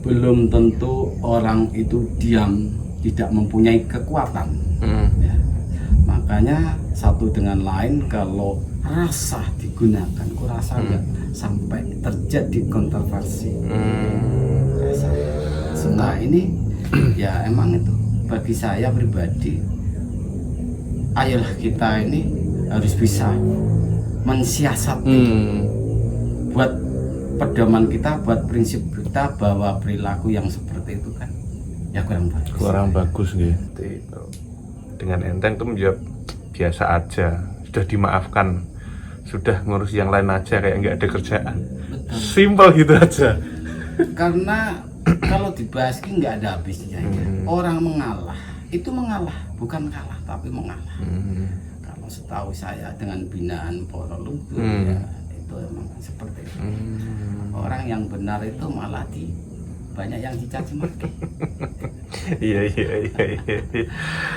belum tentu orang itu diam, tidak mempunyai kekuatan. Ya. Makanya satu dengan lain kalau rasa digunakan, aku rasa enggak sampai terjadi kontroversi. Rasa. Nah ini ya emang itu bagi saya pribadi, ayolah kita ini harus bisa mensiasati buat pedoman kita, buat prinsip kita bahwa perilaku yang seperti itu kan ya kurang bagus gitu. Dengan enteng itu menjawab biasa aja, sudah dimaafkan, sudah ngurus yang lain aja kayak nggak ada kerjaan. Betul. Simple gitu aja. Karena kalau dibahas ini nggak ada habisnya. Orang mengalah itu mengalah, bukan kalah tapi mengalah. Kalau setahu saya dengan binaan para leluhur ya itu emang seperti itu. Orang yang benar itu malah banyak yang dicaci maki. Iya.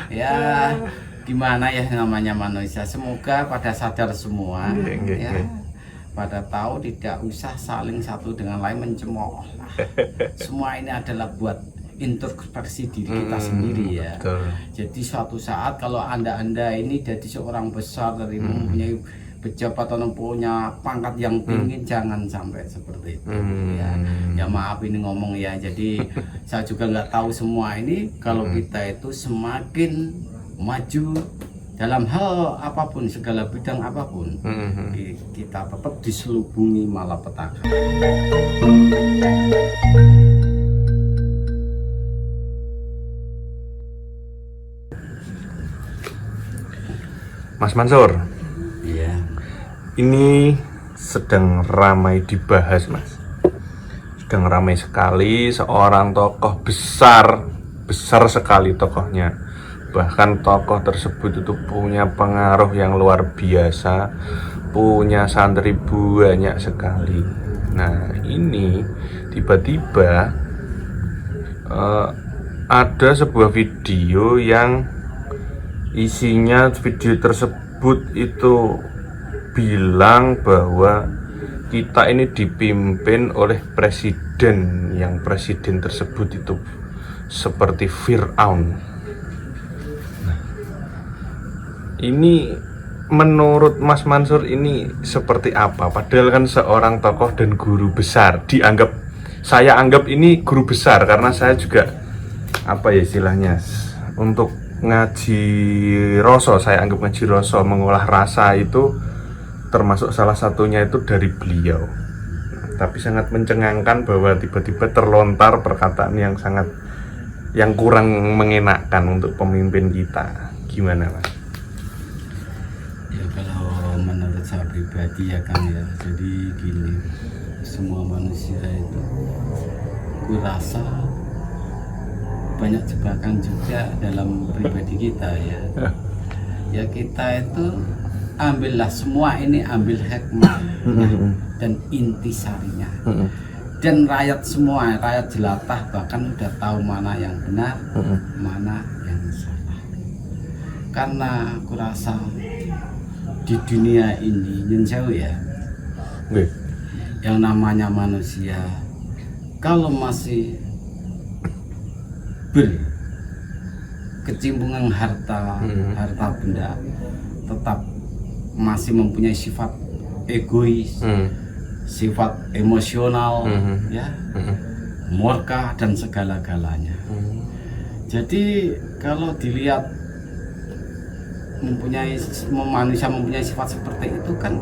Ya gimana ya namanya manusia. Semoga pada sadar semua ya. Pada tahu tidak usah saling satu dengan lain mencemooh lah. Semua ini adalah buat introspeksi diri kita sendiri ya. Betul. Jadi suatu saat kalau anda ini jadi seorang besar dari mempunyai pejabat atau punya pangkat yang tinggi, jangan sampai seperti itu ya maaf ini ngomong ya, jadi saya juga nggak tahu semua ini. Kalau kita itu semakin maju dalam hal apapun, segala bidang apapun, kita tetap diselubungi malapetaka. Mas Mansur, Iya. ini sedang ramai dibahas, Mas. Sedang ramai sekali seorang tokoh besar sekali tokohnya. Bahkan tokoh tersebut itu punya pengaruh yang luar biasa, punya santri banyak sekali. Nah, ini tiba-tiba ada sebuah video yang isinya, video tersebut itu bilang bahwa kita ini dipimpin oleh presiden, yang presiden tersebut itu seperti Fir'aun. Nah, ini menurut Mas Mansur ini seperti apa? Padahal kan seorang tokoh dan guru besar, saya anggap ini guru besar karena saya juga apa ya istilahnya, untuk ngaji rasa, saya anggap ngaji rasa, mengolah rasa itu termasuk salah satunya itu dari beliau. Tapi sangat mencengangkan bahwa tiba-tiba terlontar perkataan yang kurang mengenakkan untuk pemimpin kita. Gimana, Mas? Ya kalau menurut saya pribadi ya Kang ya, jadi gini, semua manusia itu kurasa banyak jebakan juga dalam pribadi kita ya. Ya kita itu ambillah semua ini, ambil hikmah dan intisarinya. Dan rakyat semua, rakyat jelantah bahkan udah tahu mana yang benar, mana yang salah. Karena aku rasa di dunia ini nyun sewu ya, yang namanya manusia kalau masih berkecimpung harta benda, tetap masih mempunyai sifat egois, sifat emosional, ya, murka dan segala-galanya. Jadi kalau dilihat manusia mempunyai sifat seperti itu kan,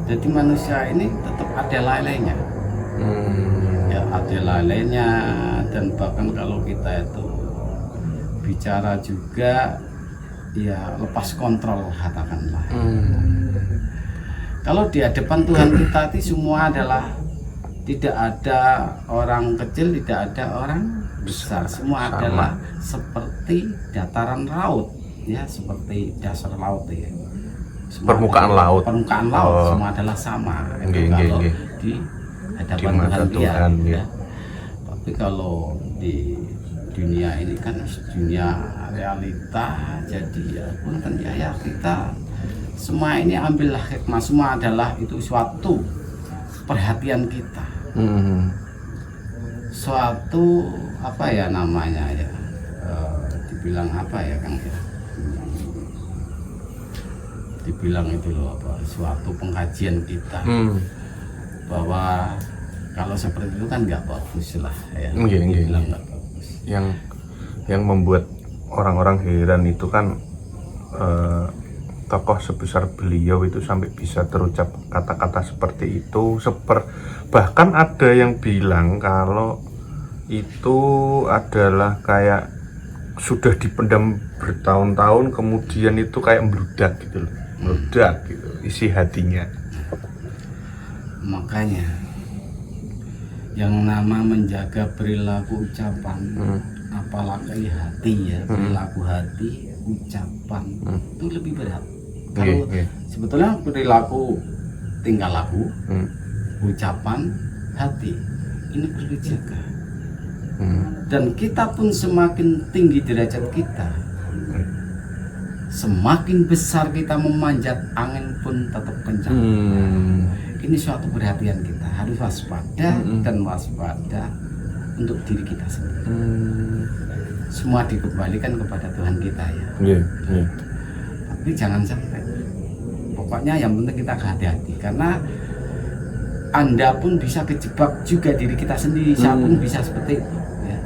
jadi manusia ini tetap ada lalainya. Ya ada lalainya, dan bahkan kalau kita itu bicara juga ya lepas kontrol katakanlah. Kalau di hadapan Tuhan kita itu semua adalah, tidak ada orang kecil, tidak ada orang besar, semua adalah seperti dataran laut ya, seperti dasar laut ya, permukaan laut. Semua adalah sama. Kalau di hadapan Tuhan ya. Tapi kalau di dunia ini kan dunia realita, jadi ya punten ya kita semua ini ambillah hikmah, semua adalah itu suatu perhatian kita. suatu apa ya namanya ya, dibilang apa ya Kang ya, dibilang itu loh apa, suatu pengkajian kita bahwa kalau seperti itu kan nggak bagus lah ya, dibilang nggak bagus. Yang membuat orang-orang heran itu kan tokoh sebesar beliau itu sampai bisa terucap kata-kata seperti itu. Bahkan ada yang bilang kalau itu adalah kayak sudah dipendam bertahun-tahun, kemudian itu kayak meludak gitu loh, meludak gitu isi hatinya. Makanya yang nama menjaga perilaku ucapan, apalagi hati ya, perilaku hati, ucapan itu lebih berat. Kalau sebetulnya perilaku tingkah laku, ucapan, hati ini perlu dijaga. Dan kita pun semakin tinggi derajat kita, semakin besar kita memanjat, angin pun tetap kencang. Ini suatu perhatian kita, harus waspada dan waspada untuk diri kita sendiri. Semua dikembalikan kepada Tuhan kita ya. Tapi jangan sampai. Pokoknya yang penting kita hati-hati, karena Anda pun bisa kejebak juga diri kita sendiri, saya pun bisa seperti itu ya.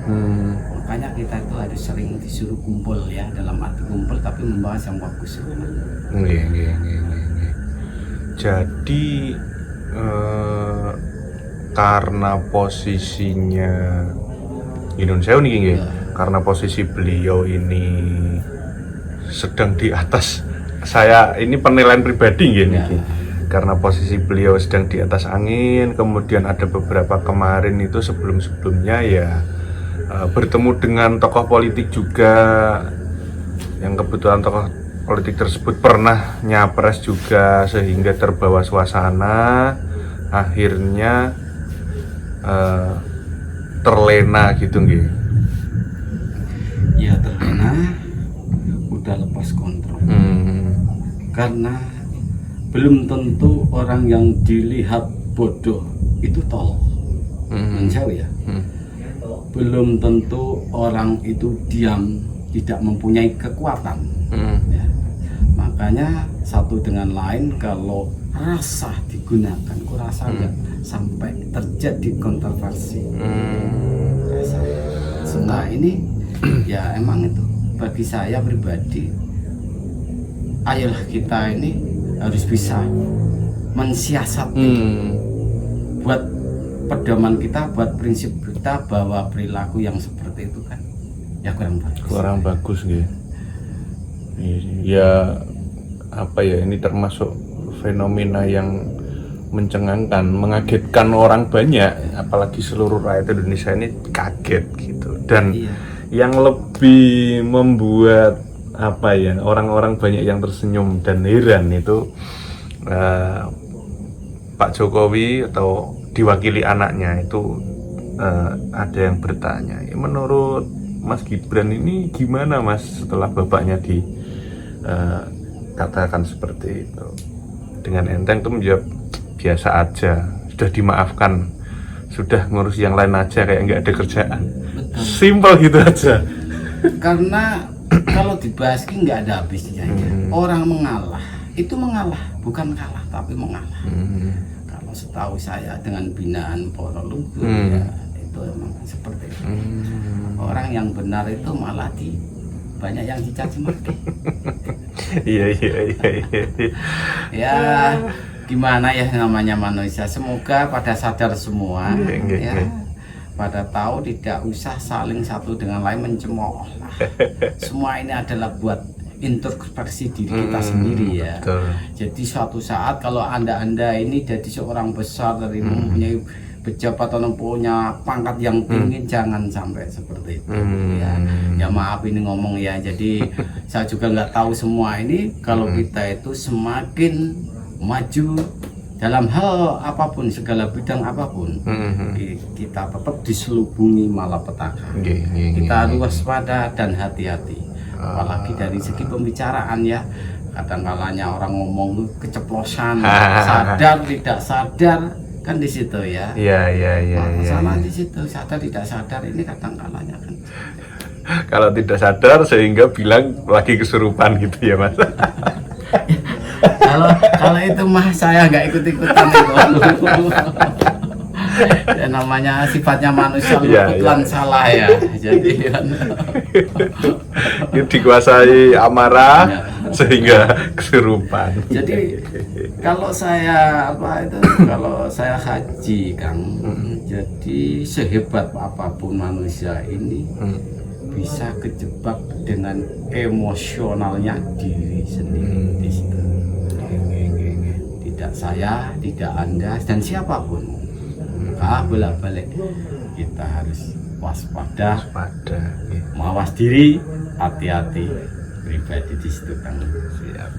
Makanya kita itu harus sering disuruh kumpul ya, dalam arti kumpul tapi membahas yang bagus. Jadi karena posisinya Indonesia ini karena posisi beliau ini sedang di atas, saya ini penilaian pribadi gini. Karena posisi beliau sedang di atas angin, kemudian ada beberapa kemarin itu sebelum-sebelumnya ya bertemu dengan tokoh politik juga, yang kebetulan tokoh politik tersebut pernah nyapres juga, sehingga terbawa suasana, akhirnya terlena gitu nggih. Ya terlena, udah lepas kontrol. Karena belum tentu orang yang dilihat bodoh itu tolol, menjauh ya. Belum tentu orang itu diam, tidak mempunyai kekuatan. Ya. Makanya satu dengan lain, kalau rasa digunakan, kurasa nggak sampai terjadi kontroversi. Nah ini ya emang itu bagi saya pribadi, ayolah kita ini harus bisa mensiasati buat pedoman kita, buat prinsip kita, bahwa perilaku yang seperti itu kan ya kurang bagus gitu. Ya apa ya, ini termasuk fenomena yang mencengangkan, mengagetkan orang banyak, apalagi seluruh rakyat Indonesia ini kaget gitu. Dan yang lebih membuat apa ya, orang-orang banyak yang tersenyum dan heran itu Pak Jokowi atau diwakili anaknya itu ada yang bertanya, ya, menurut Mas Gibran ini gimana Mas setelah bapaknya dikatakan seperti itu? Dengan enteng tuh menjawab, biasa aja, sudah dimaafkan, sudah ngurus yang lain aja, kayak nggak ada kerjaan. Simpel gitu aja. Karena kalau dibahas ini nggak ada habisnya. Orang mengalah itu mengalah, bukan kalah tapi mengalah. Kalau setahu saya dengan binaan para leluhur ya itu emang seperti itu. Orang yang benar itu malah banyak yang dicaci maki. Iya. Ya gimana ya, namanya manusia. Semoga pada sadar semua ya. Pada tahu tidak usah saling satu dengan lain mencemooh lah. Semua ini adalah buat introspeksi diri kita sendiri ya. Betul. Jadi suatu saat kalau anda ini jadi seorang besar, dari mempunyai pejabat atau punya pangkat yang tinggi, jangan sampai seperti itu ya maaf ini ngomong ya. Jadi saya juga nggak tahu semua ini. Kalau kita itu semakin maju dalam hal apapun, segala bidang apapun, kita tetap diselubungi malapetaka. Kita harus waspada dan hati-hati, apalagi dari segi pembicaraan ya. Kadang-kalanya orang ngomong keceplosan, sadar tidak sadar kan di situ ya. Iya, iya, iya, iya. Salah di situ, sadar tidak sadar ini kadang kalanya kan. Kalau tidak sadar sehingga bilang lagi kesurupan gitu ya Mas. Kalau itu mah saya nggak ikut-ikutan itu. Ya, namanya sifatnya manusia Iya, luput lan iya. salah ya. Jadi kan Dikuasai amarah Ya. sehingga kesurupan. jadi kalau saya kalau saya haji Kang, jadi sehebat apapun manusia ini bisa kejebak dengan emosionalnya diri sendiri di situ. Tidak saya, tidak Anda, dan siapapun. Bolak-balik kita harus waspada, Pada. mawas diri, hati-hati pribadi di situ Kang. Siap.